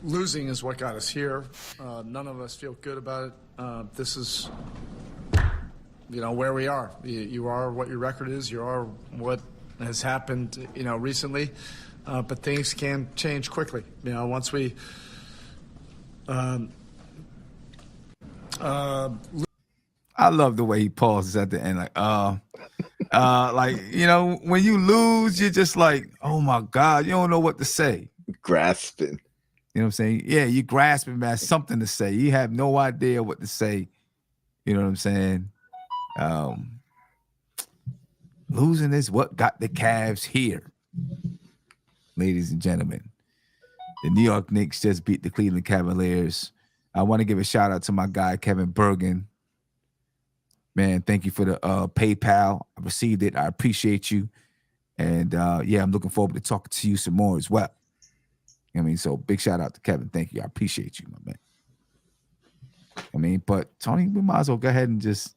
Losing is what got us here. None of us feel good about it. This is, where we are. You are what your record is. You are what has happened, recently. But things can change quickly. Once we I love the way he pauses at the end, when you lose, you're just like, oh my God, you don't know what to say. Grasping. You know what I'm saying? Yeah, you grasping at something to say. You have no idea what to say. You know what I'm saying? Losing is what got the Cavs here. Ladies and gentlemen, the New York Knicks just beat the Cleveland Cavaliers. I want to give a shout out to my guy, Kevin Bergen. Man, thank you for the PayPal. I received it. I appreciate you. And I'm looking forward to talking to you some more as well. So big shout out to Kevin. Thank you. I appreciate you, my man. But Tony, we might as well go ahead and just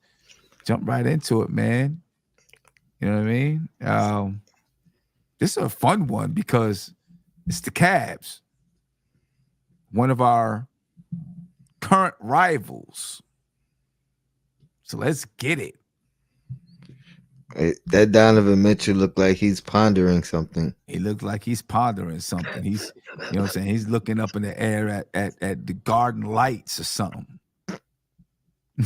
jump right into it, man. You know what I mean? This is a fun one because it's the Cavs, one of our current rivals. So let's get it. That Donovan Mitchell looked like he's pondering something. He looked like he's pondering something. He's, what I'm saying? He's looking up in the air at the garden lights or something. You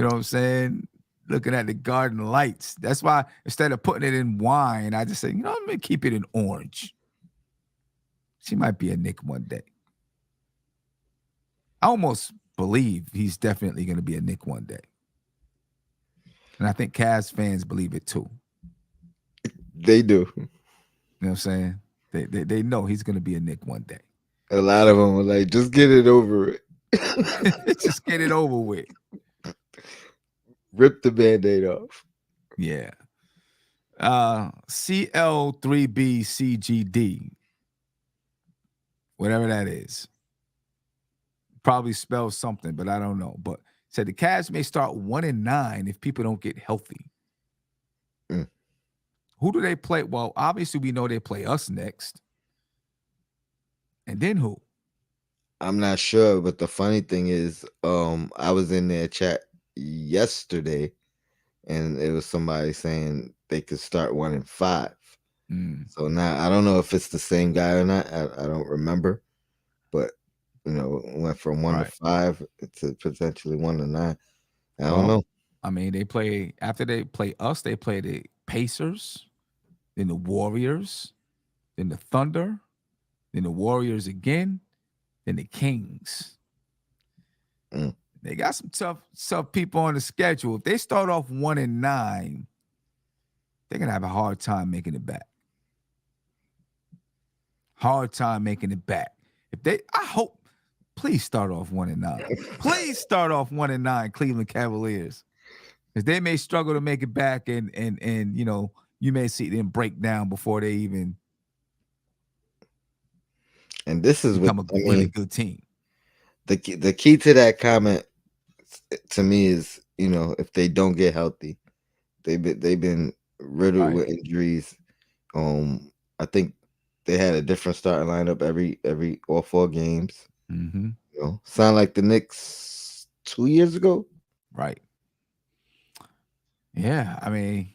know what I'm saying? Looking at the garden lights. That's why instead of putting it in wine, I just say, I'm going to keep it in orange. She might be a Knick one day. I almost believe he's definitely going to be a Knick one day. And I think Cavs fans believe it too. They do. You know what I'm saying? They know he's going to be a Knick one day. A lot of them were like, just get it over it. Just get it over with. Rip the Band-Aid off. Yeah. CL3BCGD. Whatever that is. Probably spells something, but I don't know. But said the Cavs may start 1-9 if people don't get healthy. Who do they play? Well, obviously we know they play us next. And then who? I'm not sure, but the funny thing is, I was in their chat yesterday, and it was somebody saying they could start 1-5. So now I don't know if it's the same guy or not. I don't remember, but went from 1-5 to potentially 1-9. I don't know. I mean, after they play us, they play the Pacers, then the Warriors, then the Thunder, then the Warriors again, then the Kings. They got some tough people on the schedule. If they start off 1-9, they're gonna have a hard time making it back. I hope. Please start off 1-9. Please start off 1-9, Cleveland Cavaliers, because they may struggle to make it back, and you may see them break down before they even. And this is become a really good team. The key to that comment to me is, if they don't get healthy, they've been riddled with injuries. I think they had a different starting lineup every all 4 games. Mm-hmm. Sound like the Knicks 2 years ago. Right. Yeah, I mean,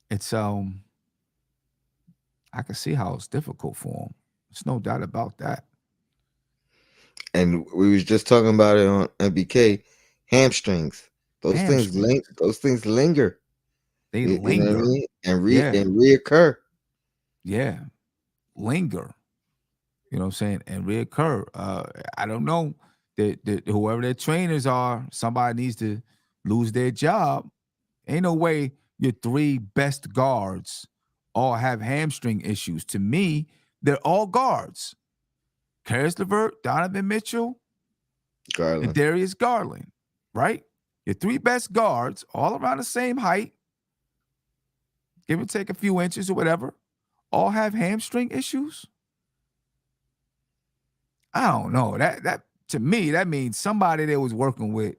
it's I can see how it's difficult for them. There's no doubt about that. And we was just talking about it on MBK. Hamstrings. Those things linger. They linger. You know what I mean? And reoccur. Yeah. Linger. You know what I'm saying? And reoccur. I don't know. Whoever their trainers are, somebody needs to lose their job. Ain't no way your 3 best guards all have hamstring issues. To me, they're all guards. Karis LeVert, Donovan Mitchell, and Darius Garland, right? Your 3 best guards, all around the same height, give or take a few inches or whatever, all have hamstring issues. I don't know. That to me, that means somebody that was working with,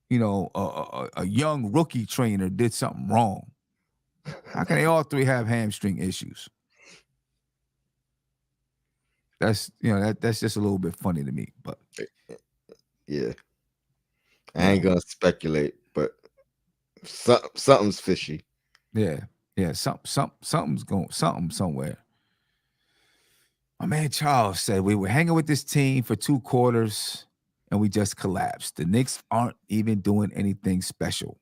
a young rookie trainer did something wrong. How can they all 3 have hamstring issues? That's that's just a little bit funny to me. But Yeah, I you ain't know, gonna speculate, but something's fishy. yeah, something's going something somewhere. My man Charles said we were hanging with this team for 2 quarters and we just collapsed. The Knicks aren't even doing anything special.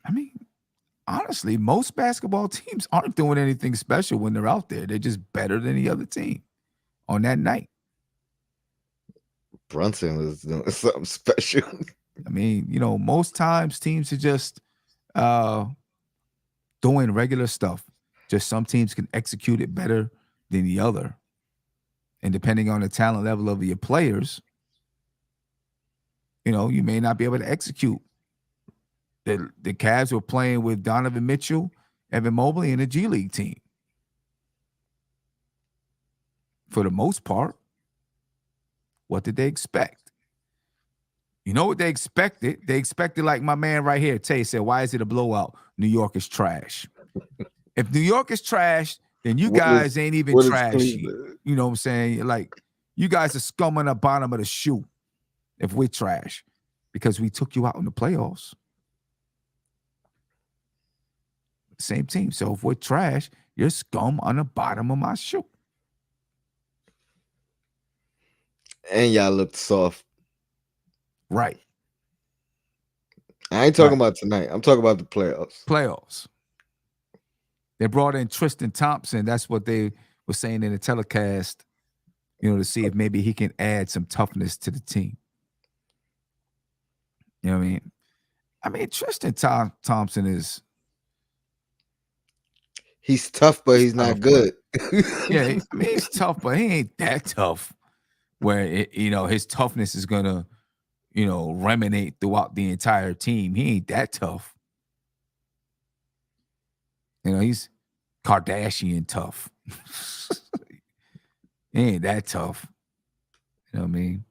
I mean, honestly, most basketball teams aren't doing anything special when they're out there. They're just better than the other team on that night. Brunson was doing something special. I mean, most times teams are just uh doing regular stuff. Just some teams can execute it better than the other. And depending on the talent level of your players, you may not be able to execute. The Cavs were playing with Donovan Mitchell, Evan Mobley, and a G League team. For the most part, what did they expect? You know what they expected? They expected, like my man right here, Tay said, why is it a blowout? New York is trash. If New York is trash, then you guys ain't even trashy. You know what I'm saying? Like, you guys are scum on the bottom of the shoe if we're trash because we took you out in the playoffs. Same team. So if we're trash, you're scum on the bottom of my shoe. And y'all looked soft. Right. I ain't talking about tonight. I'm talking about the playoffs. They brought in Tristan Thompson. That's what they were saying in the telecast, to see if maybe he can add some toughness to the team. You know what I mean? Tristan Thompson is... He's tough, but he's not good. Yeah, he's tough, but he ain't that tough where, his toughness is going to, reminate throughout the entire team. He ain't that tough. He's Kardashian tough. He ain't that tough. You know what I mean?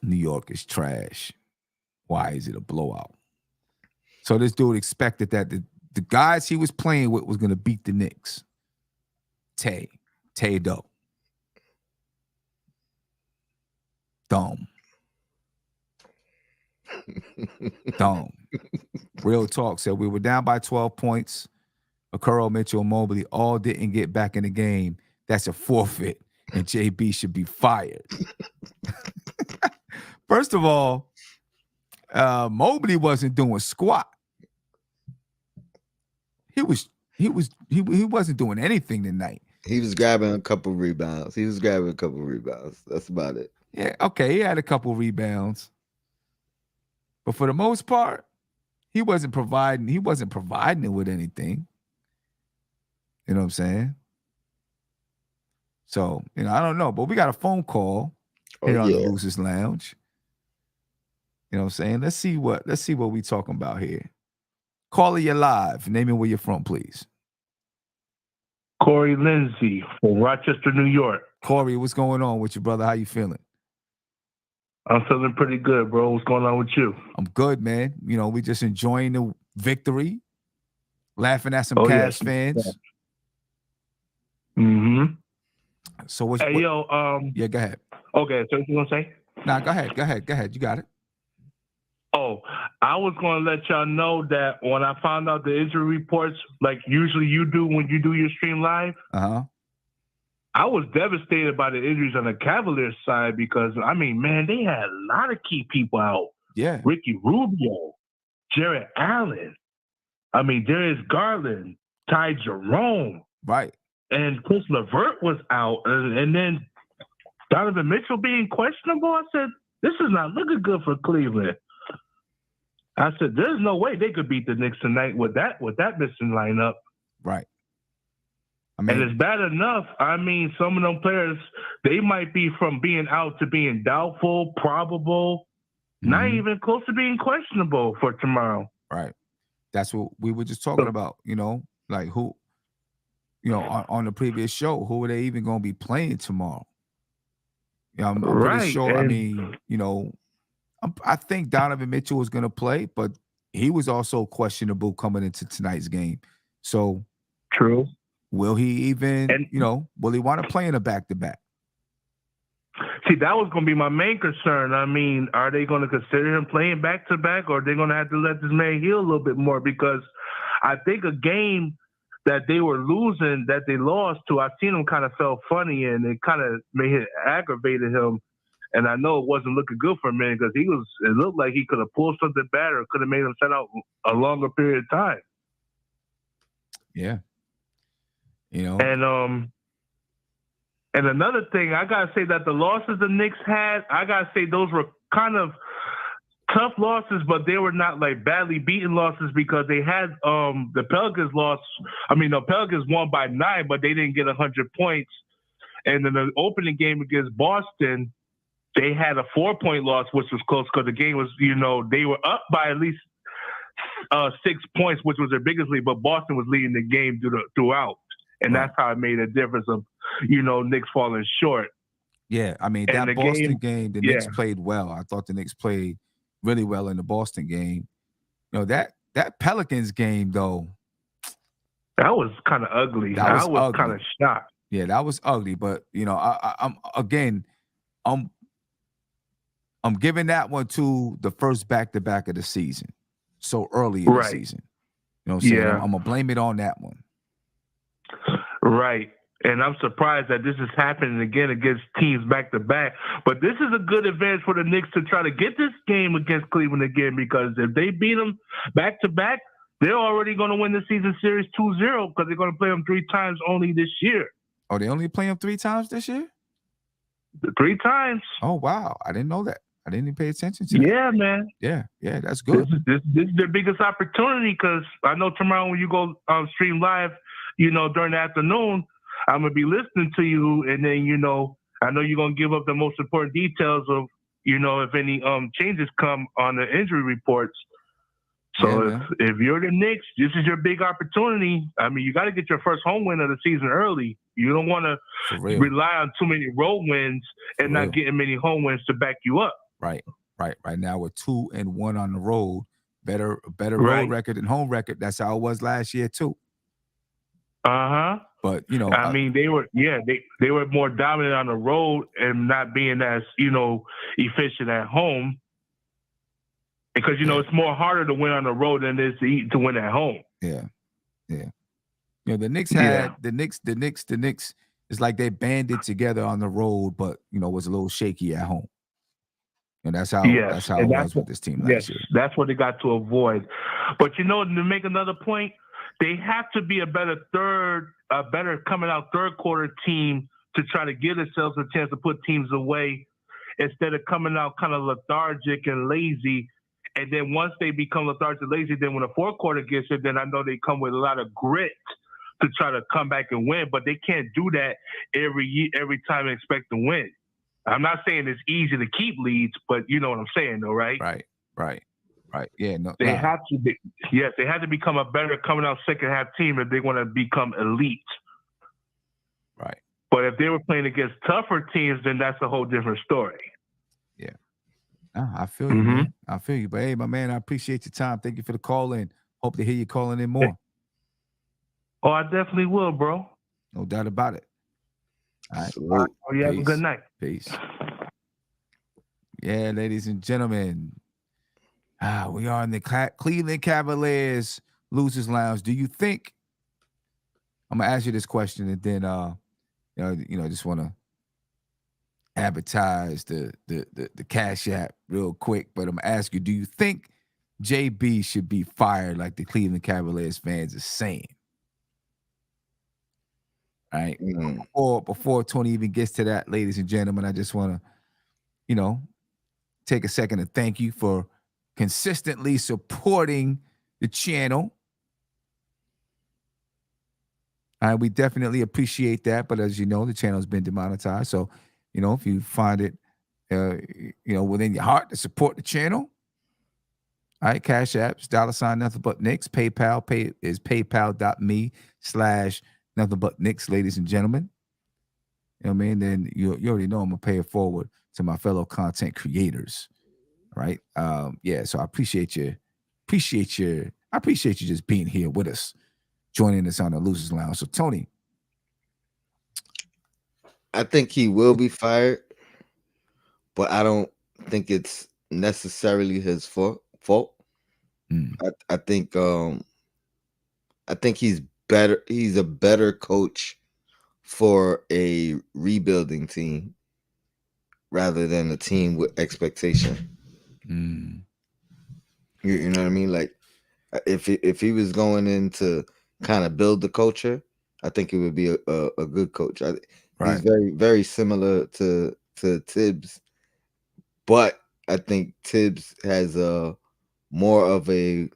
New York is trash. Why is it a blowout? So this dude expected that the guys he was playing with was going to beat the Knicks. Tay Doe. Dumb. Real talk said we were down by 12 points. Okoro, Mitchell, and Mobley all didn't get back in the game. That's a forfeit, and JB should be fired. First of all, Mobley wasn't doing squat. He wasn't doing anything tonight. He was grabbing a couple rebounds. That's about it. Yeah, okay, he had a couple rebounds. But for the most part, he wasn't providing it with anything. You know what I'm saying? So, I don't know, but we got a phone call here on the Losers Lounge. You know what I'm saying? Let's see what we talking about here. Caller, you live. Name me where you're from, please. Corey Lindsay from Rochester, New York. Corey, what's going on with you, brother? How you feeling? I'm feeling pretty good, bro. What's going on with you? I'm good, man. We just enjoying the victory, laughing at some Cavs fans. Mm-hmm. So what's yeah, go ahead. Okay, so what you gonna say? Nah, go ahead. You got it. Oh, I was gonna let y'all know that when I found out the injury reports, like usually you do when you do your stream live, I was devastated by the injuries on the Cavaliers side because, I mean, man, they had a lot of key people out. Yeah. Ricky Rubio, Jarrett Allen, Darius Garland, Ty Jerome. Right. And Chris LeVert was out. And then Donovan Mitchell being questionable. I said, this is not looking good for Cleveland. I said, there's no way they could beat the Knicks tonight with that missing lineup. Right. And it's bad enough. Some of them players, they might be from being out to being doubtful, probable, not even close to being questionable for tomorrow. Right. That's what we were just talking about, like who, on the previous show, who are they even going to be playing tomorrow? I'm pretty sure. I think Donovan Mitchell was going to play, but he was also questionable coming into tonight's game. So true. will he even, will he want to play in a back-to-back? See, that was going to be my main concern. I mean, are they going to consider him playing back-to-back, or are they going to have to let this man heal a little bit more? Because I think a game that they were losing, that they lost to, I seen him kind of felt funny, and it kind of aggravated him. And I know it wasn't looking good for him, man, because it looked like he could have pulled something bad or could have made him set out a longer period of time. Yeah. And another thing, I got to say that the losses the Knicks had, I got to say those were kind of tough losses, but they were not like badly beaten losses because they had the Pelicans lost. I mean, the Pelicans won by 9, but they didn't get 100 points. And in the opening game against Boston, they had a 4-point loss, which was close because the game was, they were up by at least 6 points, which was their biggest lead, but Boston was leading the game throughout. And that's how it made a difference of, Knicks falling short. Yeah, I mean, that Boston game, the Knicks played well. I thought the Knicks played really well in the Boston game. That Pelicans game, though. That was kind of ugly. I was kind of shocked. Yeah, that was ugly. But, I'm giving that one to the first back-to-back of the season. So early in the season. I'm going to blame it on that one. Right. And I'm surprised that this is happening again against teams back-to-back. But this is a good advantage for the Knicks to try to get this game against Cleveland again, because if they beat them back-to-back, they're already going to win the season series 2-0 because they're going to play them 3 times only this year. Oh, they only play them 3 times this year? 3 times. Oh, wow. I didn't know that. I didn't even pay attention to that. Yeah, man. Yeah, that's good. This is their biggest opportunity, because I know tomorrow when you go stream live, during the afternoon, I'm going to be listening to you, and then, I know you're going to give up the most important details of, if any changes come on the injury reports. So if you're the Knicks, this is your big opportunity. I mean, you got to get your first home win of the season early. You don't want to rely on too many road wins and not getting many home wins to back you up. Right. Right now we're 2-1 on the road. Better road record than home record. That's how it was last year too. But I mean, they were more dominant on the road and not being as efficient at home, because it's more harder to win on the road than it is to win at home. Yeah. The Knicks had the Knicks. It's like they banded together on the road, but was a little shaky at home. And that's how it was with this team last year. That's what they got to avoid. But to make another point, they have to be a better coming out third quarter team to try to give themselves a chance to put teams away, instead of coming out kind of lethargic and lazy. And then once they become lethargic and lazy, then when the fourth quarter gets here, then I know they come with a lot of grit to try to come back and win. But they can't do that every time and expect to win. I'm not saying it's easy to keep leads, but you know what I'm saying, though, right? Right. Yeah, they have to be. Yes, they have to become a better coming out second half team if they want to become elite. Right. But if they were playing against tougher teams, then that's a whole different story. Yeah. I feel you, man. I feel you. But hey, my man, I appreciate your time. Thank you for the call in. Hope to hear you calling in more. Oh, I definitely will, bro. No doubt about it. All right. Oh, you have a good night. Peace. Yeah, ladies and gentlemen, we are in the Cleveland Cavaliers Losers Lounge. Do you think? I'm gonna ask you this question, and then just want to advertise the Cash App real quick. But I'm gonna ask you: do you think JB should be fired, like the Cleveland Cavaliers fans are saying? All right. Before Tony even gets to that, ladies and gentlemen, I just want to, take a second to thank you for consistently supporting the channel. We definitely appreciate that. But as you know, the channel has been demonetized. So, if you find it, within your heart to support the channel, all right, Cash Apps, $ nothing but Knicks. PayPal is paypal.me/nothing but Knicks, ladies and gentlemen. You know what I mean? Then you already know I'm gonna pay it forward to my fellow content creators. Right? So I appreciate you. I appreciate you just being here with us, joining us on the Losers Lounge. So Tony, I think he will be fired, but I don't think it's necessarily his fault. I think he's better. He's a better coach for a rebuilding team rather than a team with expectation. You know what I mean? Like if he was going in to kind of build the culture, I think it would be a good coach. He's very, very similar to Tibbs, but I think Tibbs has a more of a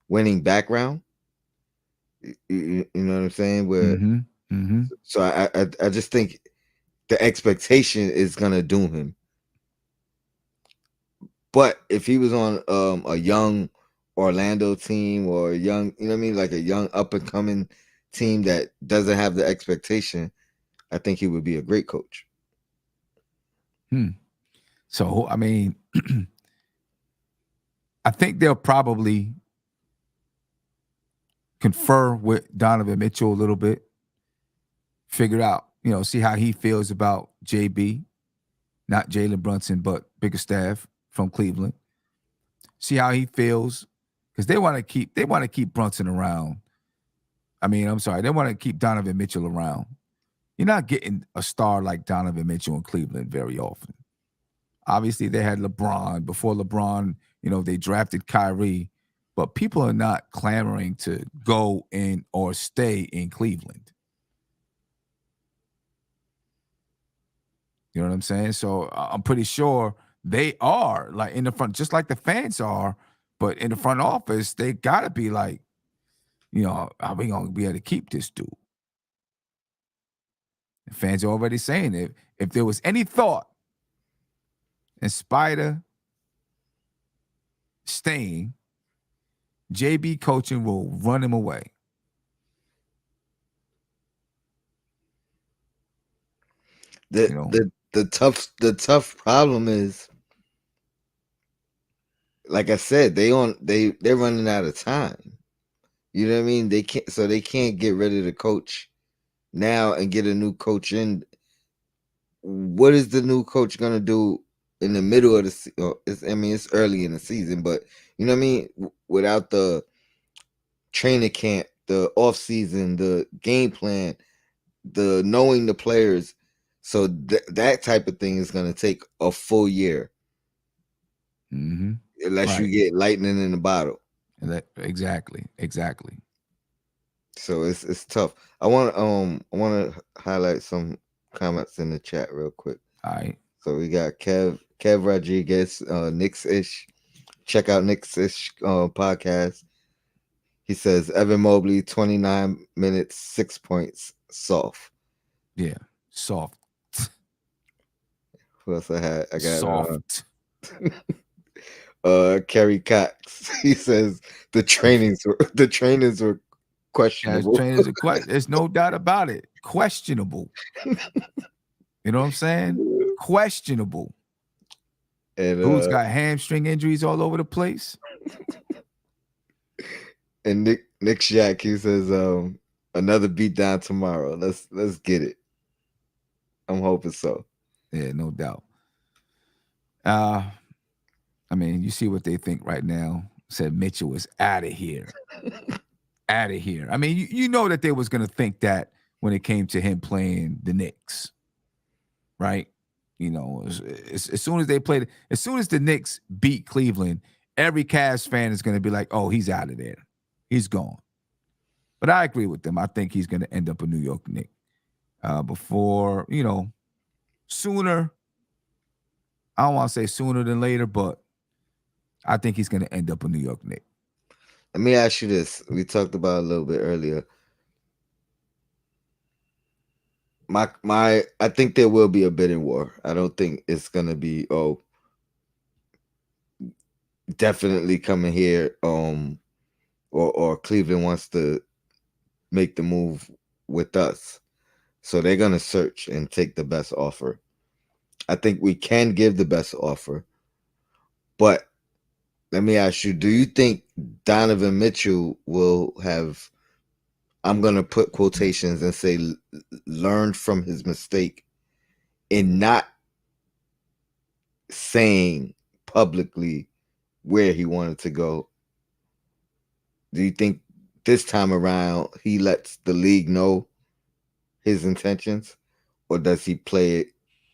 winning background. You know what I'm saying? Where so I just think the expectation is gonna doom him. But if he was on a young Orlando team or a young, you know what I mean, like a young up and coming team that doesn't have the expectation, I think he would be a great coach. So I mean, I think they'll probably confer with Donovan Mitchell a little bit, figure out, see how he feels about JB, not Jalen Brunson, but Bickerstaff from Cleveland. See how he feels, because they want to keep Brunson around. I mean, I'm sorry, they want to keep Donovan Mitchell around. You're not getting a star like Donovan Mitchell in Cleveland very often. Obviously, they had LeBron. Before LeBron, they drafted Kyrie. But people are not clamoring to go in or stay in Cleveland. You know what I'm saying? So I'm pretty sure they are like in the front, just like the fans are. But in the front office, they got to be like, are we going to be able to keep this dude? The fans are already saying it. If there was any thought in Spider staying, JB coaching will run him away. The tough problem is, like I said, they're running out of time. You know what I mean? They can't get rid of the coach now and get a new coach in. What is the new coach gonna do in the middle of the season? It's early in the season, but you know what I mean? Without the training camp, the off season, the game plan, the knowing the players. So that type of thing is going to take a full year. Unless you get lightning in the bottle. Exactly. So it's tough. I want to highlight some comments in the chat real quick. All right. So we got Kev Rodriguez, Knicks-ish. Check out Knicks-ish podcast. He says Evan Mobley, 29 minutes, 6 points, soft. Yeah, soft. Who else I had? I got soft. Kerry Cox. He says the trainings were questionable. There's no doubt about it. Questionable. You know what I'm saying? Questionable. And who's got hamstring injuries all over the place? And Nick Shack, he says another beatdown tomorrow. Let's get it. I'm hoping so. Yeah, no doubt. I mean, you see what they think right now. Said Mitchell is out of here. Out of here. I mean, you know that they was going to think that when it came to him playing the Knicks, right? As soon as the Knicks beat Cleveland, every Cavs fan is going to be like, oh, he's out of there. He's gone. But I agree with them. I think he's going to end up a New York Knick. Before, sooner. I don't want to say sooner than later, but I think he's going to end up a New York Knick. Let me ask you this. We talked about it a little bit earlier. I think there will be a bidding war. I don't think it's going to be, definitely coming here, or Cleveland wants to make the move with us. So they're going to search and take the best offer. I think we can give the best offer. But let me ask you, do you think Donovan Mitchell will have, I'm going to put quotations and say, learned from his mistake in not saying publicly where he wanted to go, do you think this time around he lets the league know his intentions, or does he play it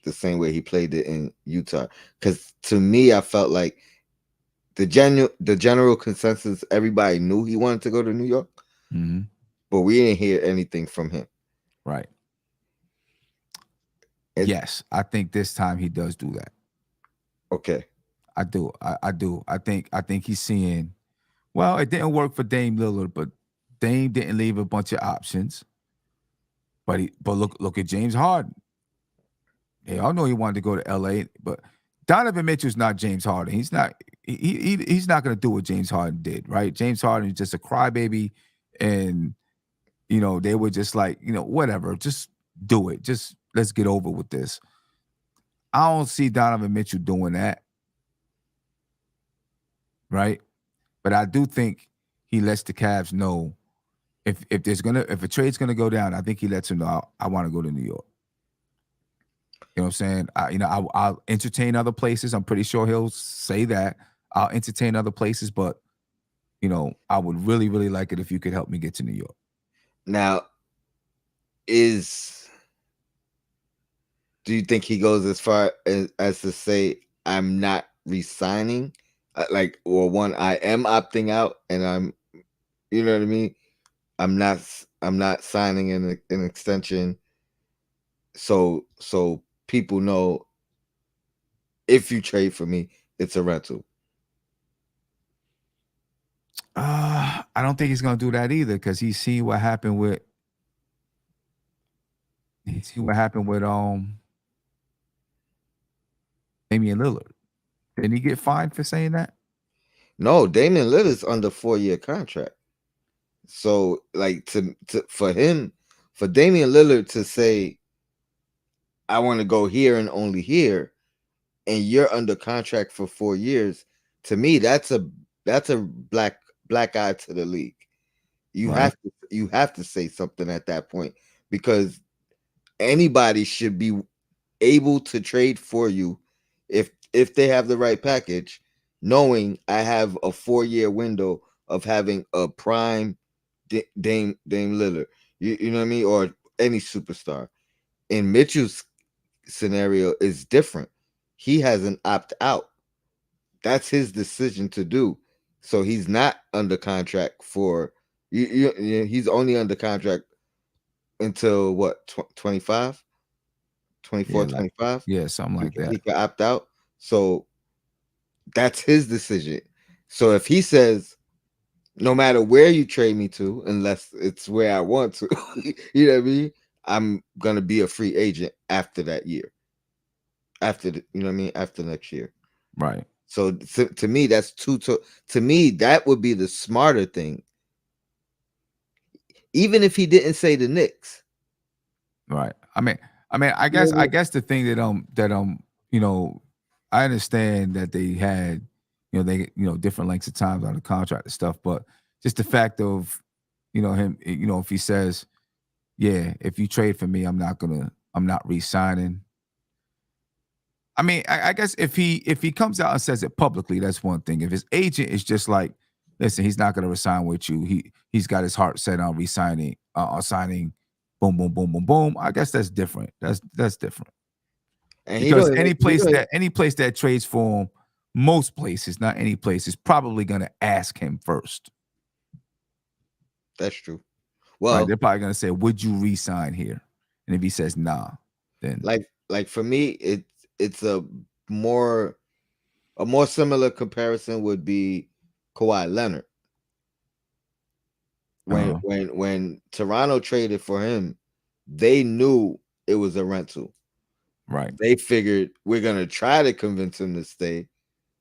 the same way he played it in Utah? Because to me, I felt like the general consensus, everybody knew he wanted to go to New York, but we didn't hear anything from him. Right. Yes, I think this time he does do that. Okay. I do. I do. I think he's seeing. Well, it didn't work for Dame Lillard, but Dame didn't leave a bunch of options. But look at James Harden. They all know he wanted to go to LA, but Donovan Mitchell's not James Harden. He's not he's not going to do what James Harden did, right? James Harden is just a crybaby, and they were just like, whatever, just do it. Just let's get over with this. I don't see Donovan Mitchell doing that, right? But I do think he lets the Cavs know if a trade's gonna go down. I think he lets them know I want to go to New York. You know what I'm saying? I'll entertain other places. I'm pretty sure he'll say that. I'll entertain other places, but I would really, really like it if you could help me get to New York. Now, do you think he goes as far as to say, I'm not resigning? Or one, I am opting out, and I'm, you know what I mean? I'm not signing an extension. So people know if you trade for me, it's a rental. I don't think he's gonna do that either, because he's seen what happened with Damian Lillard. Didn't he get fined for saying that? No, Damian Lillard's under 4-year contract. So for Damian Lillard to say, I want to go here and only here, and you're under contract for 4 years, to me that's a black eye to the league. You have to say something at that point, because anybody should be able to trade for you if they have the right package, knowing I have a 4-year window of having a prime Dame Lillard. You know what I mean? Or any superstar. In Mitchell's scenario is different. He has an opt out. That's his decision to do. So he's not under contract for he's only under contract until what, 25, 24, 25? Yeah, something like that. He can opt out. So that's his decision. So if he says, no matter where you trade me to, unless it's where I want to, you know what I mean? I'm gonna be a free agent after that year. After after next year. Right. So to me, that's to me, that would be the smarter thing. Even if he didn't say the Knicks. Right. I mean, I guess the thing that I understand that they had, different lengths of times on the contract and stuff, but just the fact of, him, if he says, yeah, if you trade for me, I'm not re-signing. I mean, I guess if he comes out and says it publicly, that's one thing. If his agent is just like, listen, he's not going to resign with you. He's got his heart set on resigning, on signing. Boom, boom, boom, boom, boom. I guess that's different. That's different. And because any place that trades for him, most places, not any place, is probably going to ask him first. That's true. Well, they're probably going to say, "Would you re-sign here?" And if he says, "Nah," then like for me, it's a more similar comparison would be Kawhi Leonard. When Toronto traded for him, they knew it was a rental. Right. They figured we're gonna try to convince him to stay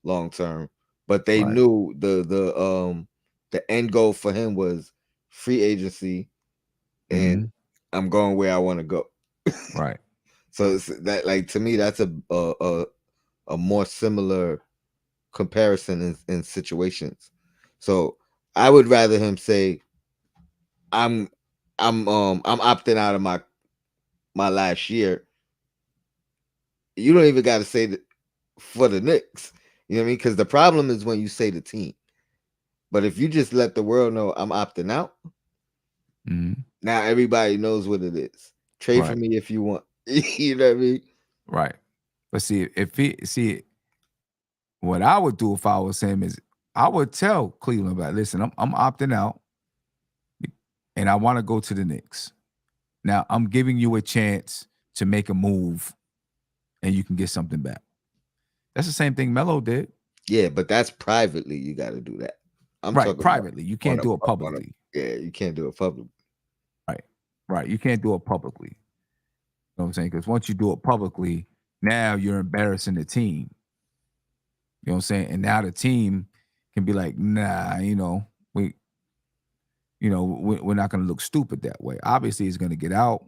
long term, but they knew the end goal for him was free agency, and I'm going where I want to go. Right. So it's that, to me, that's a more similar comparison in situations. So I would rather him say, I'm opting out of my last year, you don't even got to say that for the Knicks. You know what I mean? Because the problem is when you say the team. But if you just let the world know I'm opting out, now everybody knows what it is. Trade for me if you want. You know what I mean? Right. But see, what I would do if I was him is I would tell Cleveland about, listen, I'm opting out and I want to go to the Knicks. Now I'm giving you a chance to make a move and you can get something back. That's the same thing Melo did. Yeah, but that's privately. You got to do that. I'm right, talking privately. You can't do it publicly. Yeah, you can't do it publicly. Right. You can't do it publicly. You know what I'm saying? Because once you do it publicly, now you're embarrassing the team. You know what I'm saying? And now the team can be like, nah, we're not going to look stupid that way. Obviously, he's going to get out.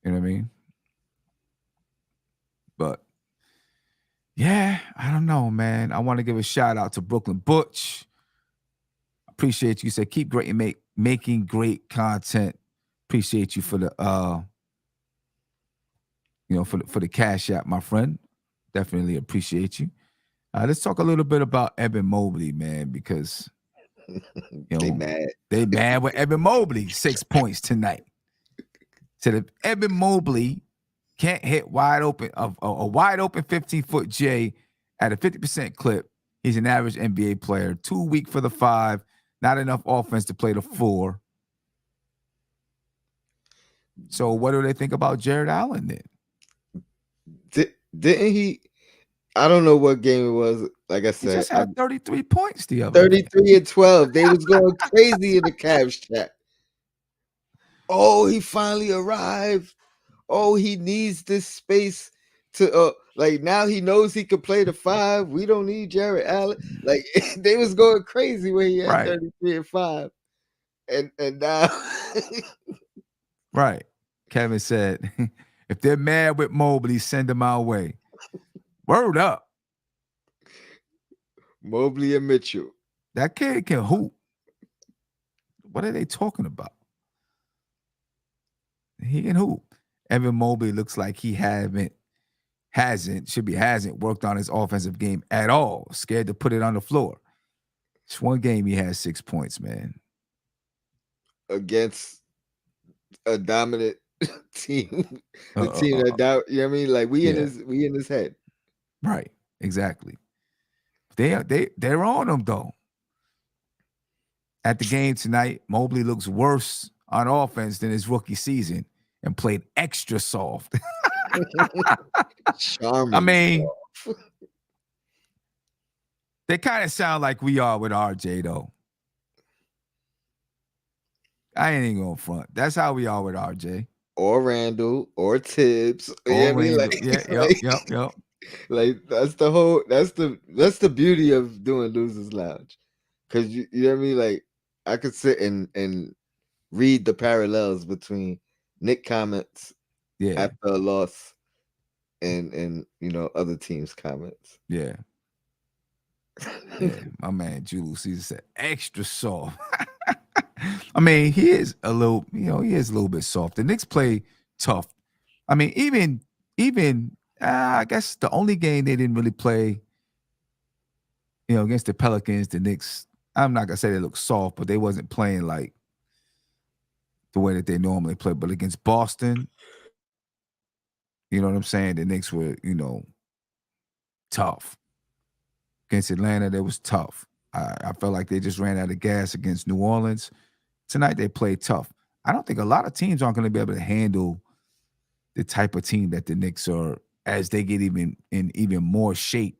You know what I mean? But yeah, I don't know, man. I want to give a shout out to Brooklyn Butch. Appreciate you. Said keep great and making great content. Appreciate you for the for the Cash App, my friend. Definitely appreciate you. Let's talk a little bit about Evan Mobley, man, because they mad. They mad with Evan Mobley. 6 points tonight. Said if Evan Mobley can't hit a wide open 15-foot J at a 50% clip, he's an average NBA player. Too weak for the 5. Not enough offense to play the 4. So what do they think about Jared Allen then? Didn't he? I don't know what game it was. Like I said, he just had 33 points the other 33 and 12. They was going crazy in the Cavs chat. Oh, he finally arrived. Oh, he needs this space to like now he knows he could play the 5. We don't need Jared Allen. Like they was going crazy when he had 33 and 5. And now right. Kevin said, if they're mad with Mobley, send him our way. Word up. Mobley and Mitchell. That kid can hoop. What are they talking about? He can hoop. Evan Mobley looks like he hasn't worked on his offensive game at all. Scared to put it on the floor. It's one game he has 6 points, man. Against a dominant team. The team that doubt, you know what I mean? Like we in his head. Right. Exactly. They're on him though. At the game tonight, Mobley looks worse on offense than his rookie season and played extra soft. Charming. I mean, they kind of sound like we are with RJ though. I ain't even gonna front. That's how we are with RJ. Or Randall or Tibbs. Or Randall. Yep. Like that's the beauty of doing Losers Lounge. Cause you know what I mean? Like I could sit and read the parallels between Nick comments after a loss and other teams' comments. Yeah. My man Julius Caesar said extra soft. I mean, he is a little bit soft. The Knicks play tough. I mean, even I guess the only game they didn't really play, against the Pelicans, the Knicks, I'm not gonna say they look soft, but they wasn't playing like the way that they normally play. But against Boston, you know what I'm saying? The Knicks were, tough. Against Atlanta, they was tough. I felt like they just ran out of gas against New Orleans. Tonight, they played tough. I don't think a lot of teams aren't going to be able to handle the type of team that the Knicks are as they get even more shape,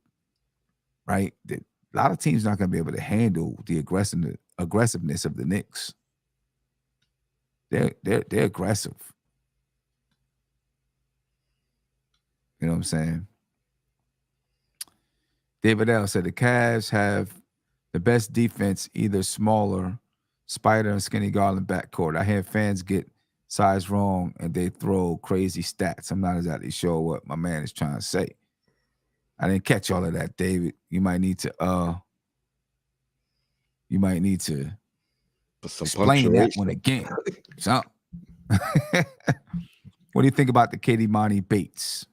right? A lot of teams not going to be able to handle the aggressiveness of the Knicks. They're aggressive. You know what I'm saying? David L. said the Cavs have the best defense, either smaller, Spider and Skinny Garland backcourt. I hear fans get size wrong and they throw crazy stats. I'm not exactly sure what my man is trying to say. I didn't catch all of that, David. You might need to explain that one again. So What do you think about the kid Imani Bates?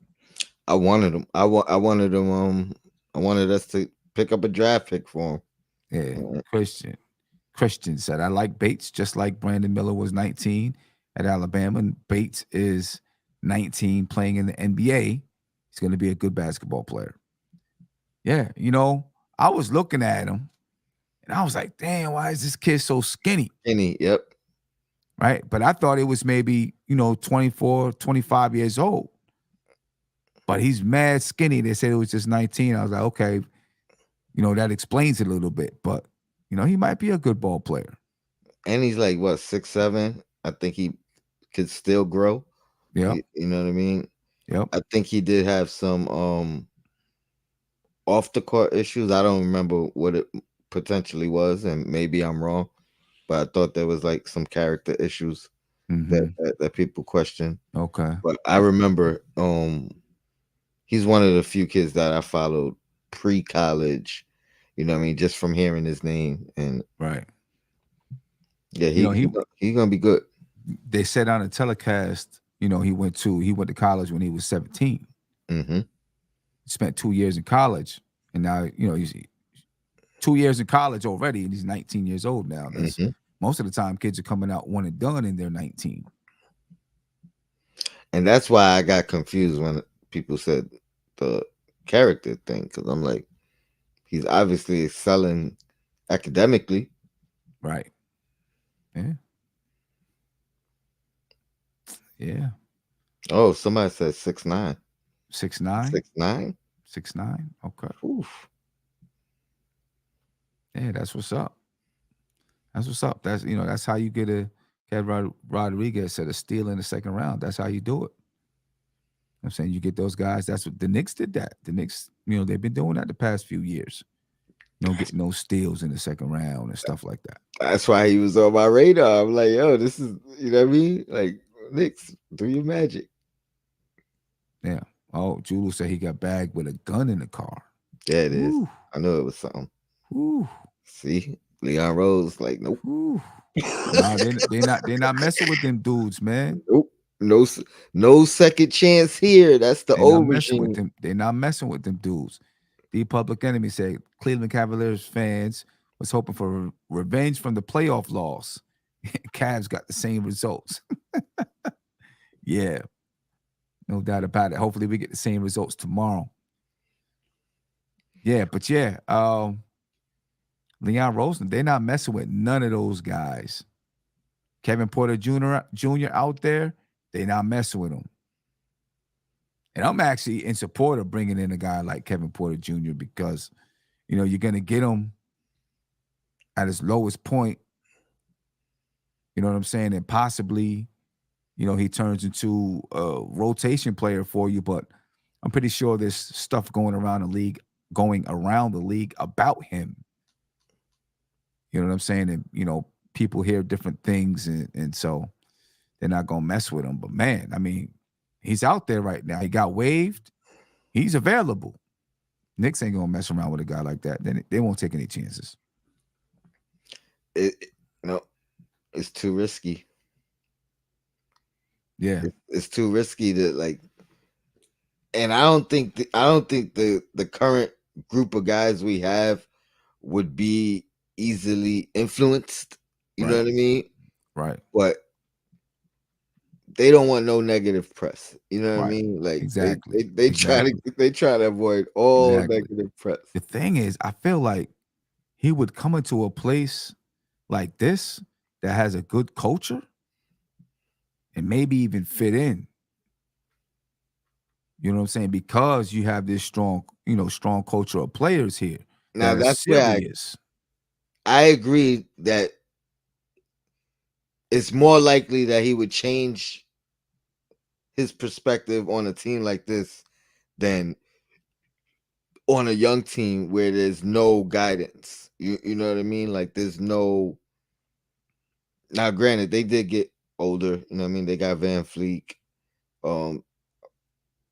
I wanted him. I wanted him. I wanted us to pick up a draft pick for him. Yeah, Christian said, I like Bates just like Brandon Miller was 19 at Alabama. And Bates is 19 playing in the NBA. He's going to be a good basketball player. Yeah, I was looking at him and I was like, damn, why is this kid so skinny? Skinny, yep. Right. But I thought it was maybe, 24, 25 years old. But he's mad skinny. They said it was just 19. I was like, okay, that explains it a little bit. But, he might be a good ball player. And he's like, what, 6'7"? I think he could still grow. Yeah. You know what I mean? Yep. I think he did have some off the court issues. I don't remember what it potentially was, and maybe I'm wrong. But I thought there was like some character issues that people question. Okay. But I remember he's one of the few kids that I followed pre-college, just from hearing his name. And right. Yeah, he's gonna be good. They said on a telecast, he went to college when he was 17. Mm-hmm. Spent 2 years in college, and now he's 2 years in college already, and he's 19 years old now. That's most of the time kids are coming out one and done, and they're 19. And that's why I got confused when people said the character thing, because I'm like, he's obviously excelling academically. Right. Yeah. Yeah. Oh, somebody said 6'9". 6'9"? 6'9"? 6'9". Okay. Oof. Yeah, that's what's up. That's what's up. That's how you get a Kev Rodriguez said a steal in the second round. That's how you do it. I'm saying you get those guys. That's what the Knicks did that. The Knicks, they've been doing that the past few years. Getting those steals in the second round and stuff like that. That's why he was on my radar. I'm like, yo, this is, you know what I mean? Like, Knicks, do your magic. Yeah. Oh, Julu said he got bagged with a gun in the car. Yeah, it is. I knew it was something. Ooh. See, Leon Rose, like, nope. Nah, they're not messing with them dudes, man. Nope. No second chance here. That's the old regime. They're not messing with them dudes. The Public Enemy said Cleveland Cavaliers fans was hoping for revenge from the playoff loss. Cavs got the same results. Yeah. No doubt about it. Hopefully we get the same results tomorrow. Yeah, but yeah, Leon Rosen, they're not messing with none of those guys. Kevin Porter Jr. out there, they're not messing with him. And I'm actually in support of bringing in a guy like Kevin Porter Jr. because, you're going to get him at his lowest point. You know what I'm saying? And possibly, he turns into a rotation player for you. But I'm pretty sure there's stuff going around the league about him. You know what I'm saying? And, people hear different things. And so they're not going to mess with him. But, man, I mean, he's out there right now. He got waived. He's available. Knicks ain't going to mess around with a guy like that. Then they won't take any chances. It's too risky. Yeah. It's too risky to, like, and I don't think the current group of guys we have would be easily influenced. You know what I mean? Right. But they don't want no negative press. You know what I mean? Like, exactly. They try to avoid all negative press. The thing is, I feel like he would come into a place like this that has a good culture and maybe even fit in. You know what I'm saying? Because you have this strong culture of players here. Now that's serious. Where I agree that it's more likely that he would change his perspective on a team like this than on a young team where there's no guidance. You know what I mean? Like, there's no. Now, granted, they did get older. You know what I mean? They got Van Fleet. Who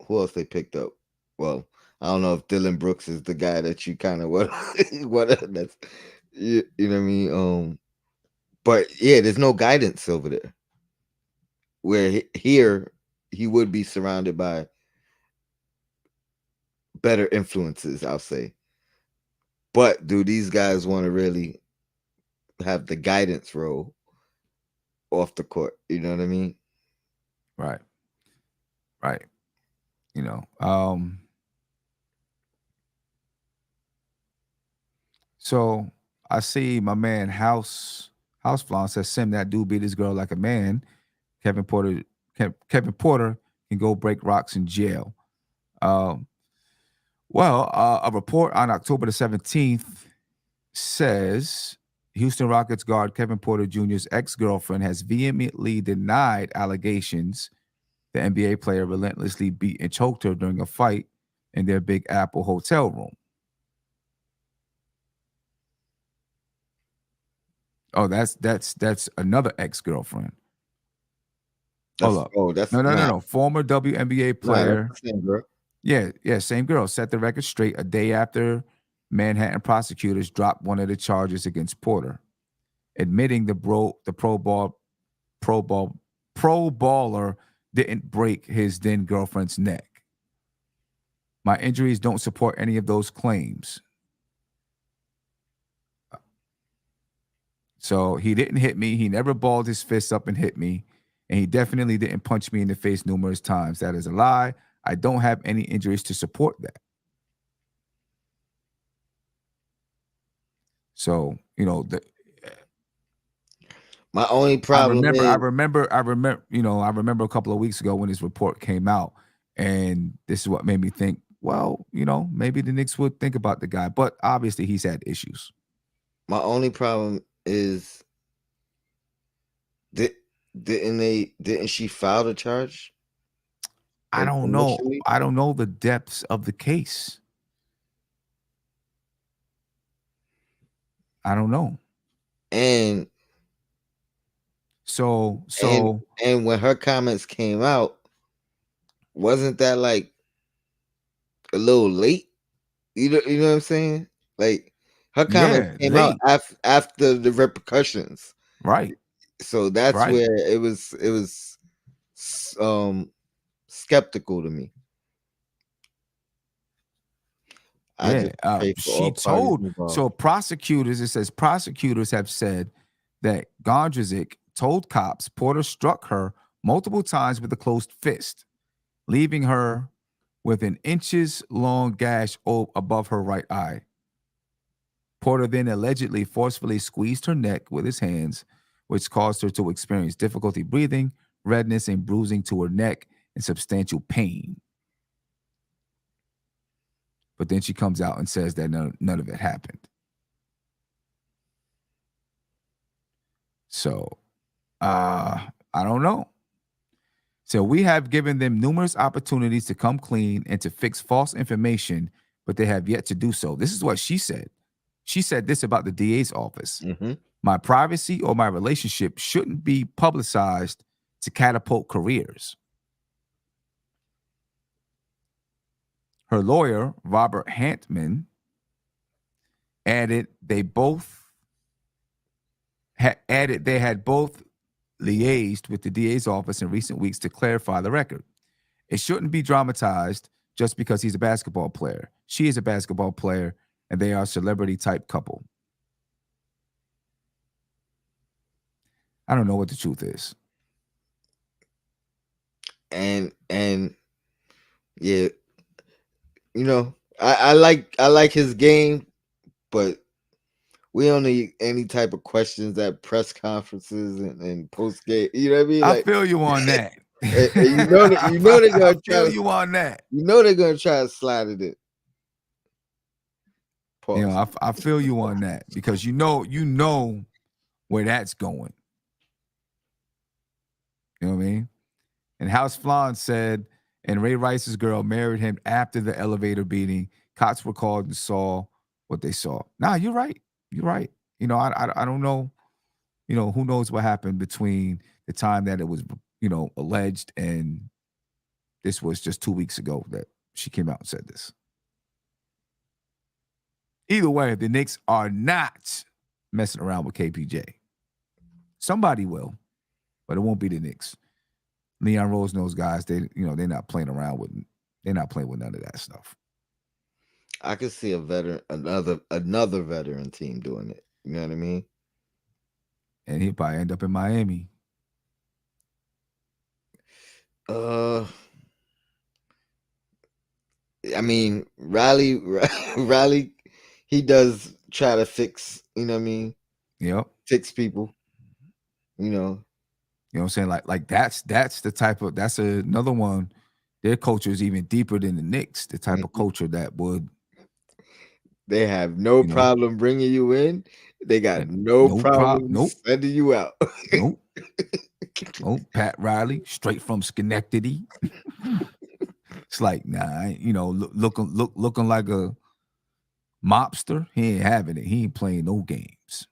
else they picked up? Well, I don't know if Dylan Brooks is the guy that you kind of what that's you know what I mean? But yeah, there's no guidance over there. Where here he would be surrounded by better influences, I'll say. But do these guys want to really have the guidance role off the court? You know what I mean? Right. Right. You know, so I see my man Houseflawn says, Sim, that dude beat his girl like a man. Kevin Porter can go break rocks in jail. Well, a report on October the 17th says Houston Rockets guard Kevin Porter Jr.'s ex-girlfriend has vehemently denied allegations the NBA player relentlessly beat and choked her during a fight in their Big Apple hotel room. Oh, that's another ex-girlfriend. Hold up. Oh, that's no. Former WNBA player. That's the same girl. Yeah, same girl. Set the record straight a day after Manhattan prosecutors dropped one of the charges against Porter, admitting the pro baller didn't break his then girlfriend's neck. My injuries don't support any of those claims. So he didn't hit me. He never balled his fist up and hit me. And he definitely didn't punch me in the face numerous times. That is a lie. I don't have any injuries to support that. So, you know, my only problem I remember a couple of weeks ago when this report came out, and this is what made me think, well, you know, maybe the Knicks would think about the guy, but obviously he's had issues. My only problem is didn't she file the charge? I don't know. I don't know the depths of the case. I don't know. And so and when her comments came out, wasn't that like a little late? You know what I'm saying? Like her comments came out after the repercussions. Right. So that's where it was skeptical to me. She told, so prosecutors, it says prosecutors have said that Gondrezick told cops Porter struck her multiple times with a closed fist, leaving her with an inches-long gash above her right eye. Porter then allegedly forcefully squeezed her neck with his hands, which caused her to experience difficulty breathing, redness and bruising to her neck, and substantial pain. But then she comes out and says that none of it happened. So, I don't know. So we have given them numerous opportunities to come clean and to fix false information, but they have yet to do so. This is what she said. She said this about the DA's office. Mm-hmm. My privacy or my relationship shouldn't be publicized to catapult careers. Her lawyer, Robert Hantman, added they had both liaised with the DA's office in recent weeks to clarify the record. It shouldn't be dramatized just because he's a basketball player. She is a basketball player, and they are a celebrity-type couple. I don't know what the truth is. And yeah, you know, I like his game, but we don't need any type of questions at press conferences and post game. You know what I mean? I feel you on that. You know they're gonna try you on that. You know they're gonna try to slide it in. Pause. You know, I feel you on that because you know where that's going. You know what I mean? And House Flan said, and Ray Rice's girl married him after the elevator beating. Cops were called and saw what they saw. Nah, you're right. You're right. You know, I don't know. You know, who knows what happened between the time that it was, you know, alleged and this was just 2 weeks ago that she came out and said this. Either way, the Knicks are not messing around with KPJ. Somebody will, but it won't be the Knicks. Leon Rose and those guys, they're not playing around with. They're not playing with none of that stuff. I could see a veteran, another veteran team doing it. You know what I mean? And he'll probably end up in Miami. I mean, Riley, he does try to fix. You know what I mean? Yep. Fix people. You know. You know what I'm saying? Like that's the type of, that's another one. Their culture is even deeper than the Knicks. The type of culture that would. They have no problem bringing you in. They got no problem sending you out. Nope. Pat Riley, straight from Schenectady. It's like, nah, looking like a mobster. He ain't having it. He ain't playing no games.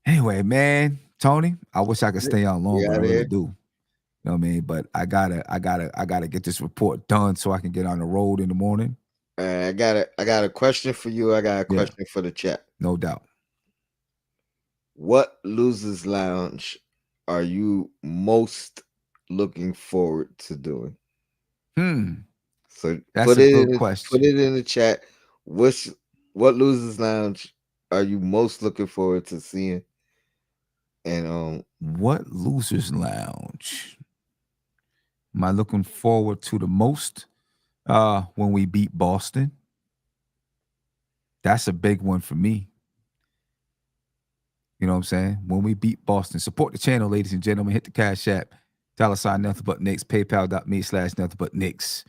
Anyway, man, Tony, I wish I could stay on longer. I really do. You know what I mean? But I gotta get this report done so I can get on the road in the morning. I got a question for you. I got a question for the chat. No doubt. What Losers Lounge are you most looking forward to doing? So that's a good question. Put it in the chat. What Losers Lounge are you most looking forward to seeing? And what Losers Lounge am I looking forward to the most? When we beat Boston. That's a big one for me. You know what I'm saying? When we beat Boston. Support the channel, ladies and gentlemen. Hit the Cash App. $ nothing but Knicks. PayPal.me/nothing but Knicks.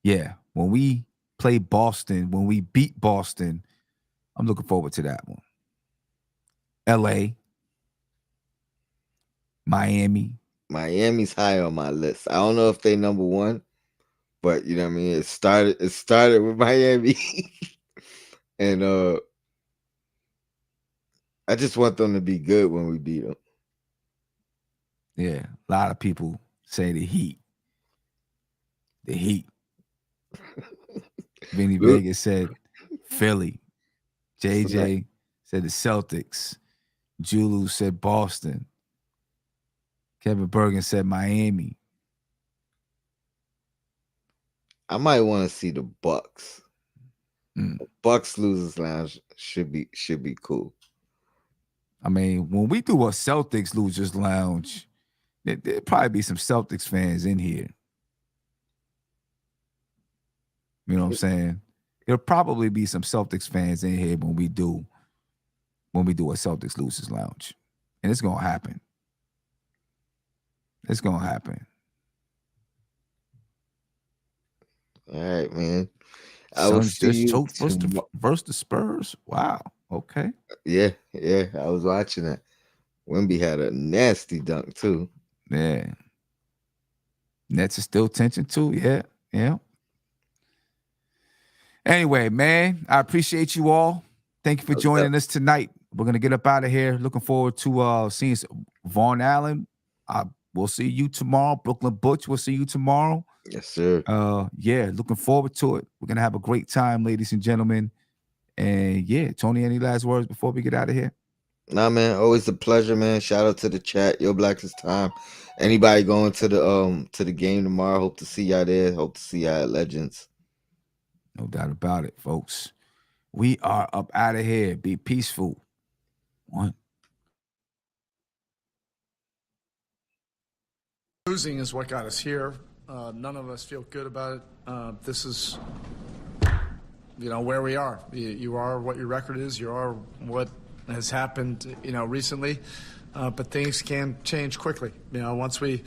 Yeah. When we play Boston, when we beat Boston, I'm looking forward to that one. LA. Miami. Miami's high on my list. I don't know if they number one, but you know what I mean? It started with Miami. And I just want them to be good when we beat them. Yeah, a lot of people say the Heat. Vinny Vegas said Philly. JJ said the Celtics. Julu said Boston. Kevin Bergen said Miami. I might want to see the Bucks. Bucks Losers Lounge should be cool. I mean, when we do a Celtics Losers Lounge, there'll probably be some Celtics fans in here. You know what I'm saying? There'll probably be some Celtics fans in here when we do a Celtics Losers Lounge. And it's gonna happen. It's gonna happen. All right, man. Suns just choked versus the Spurs. Wow. Okay. Yeah. I was watching that. Wemby had a nasty dunk too. Yeah. Nets are still tension too. Yeah. Anyway, man, I appreciate you all. Thank you for joining us tonight. We're gonna get up out of here. Looking forward to seeing Vaughn Allen. We'll see you tomorrow. Brooklyn Butch, we'll see you tomorrow. Yes, sir. Yeah, looking forward to it. We're gonna have a great time, ladies and gentlemen. And yeah, Tony, any last words before we get out of here? Nah, man, always a pleasure, man. Shout out to the chat. Yo, Blacks time. Anybody going to the game tomorrow? Hope to see y'all there. Hope to see y'all at Legends. No doubt about it, folks. We are up out of here. Be peaceful. One. Losing is what got us here. None of us feel good about it. This is, where we are. You are what your record is. You are what has happened, recently. But things can change quickly. Once we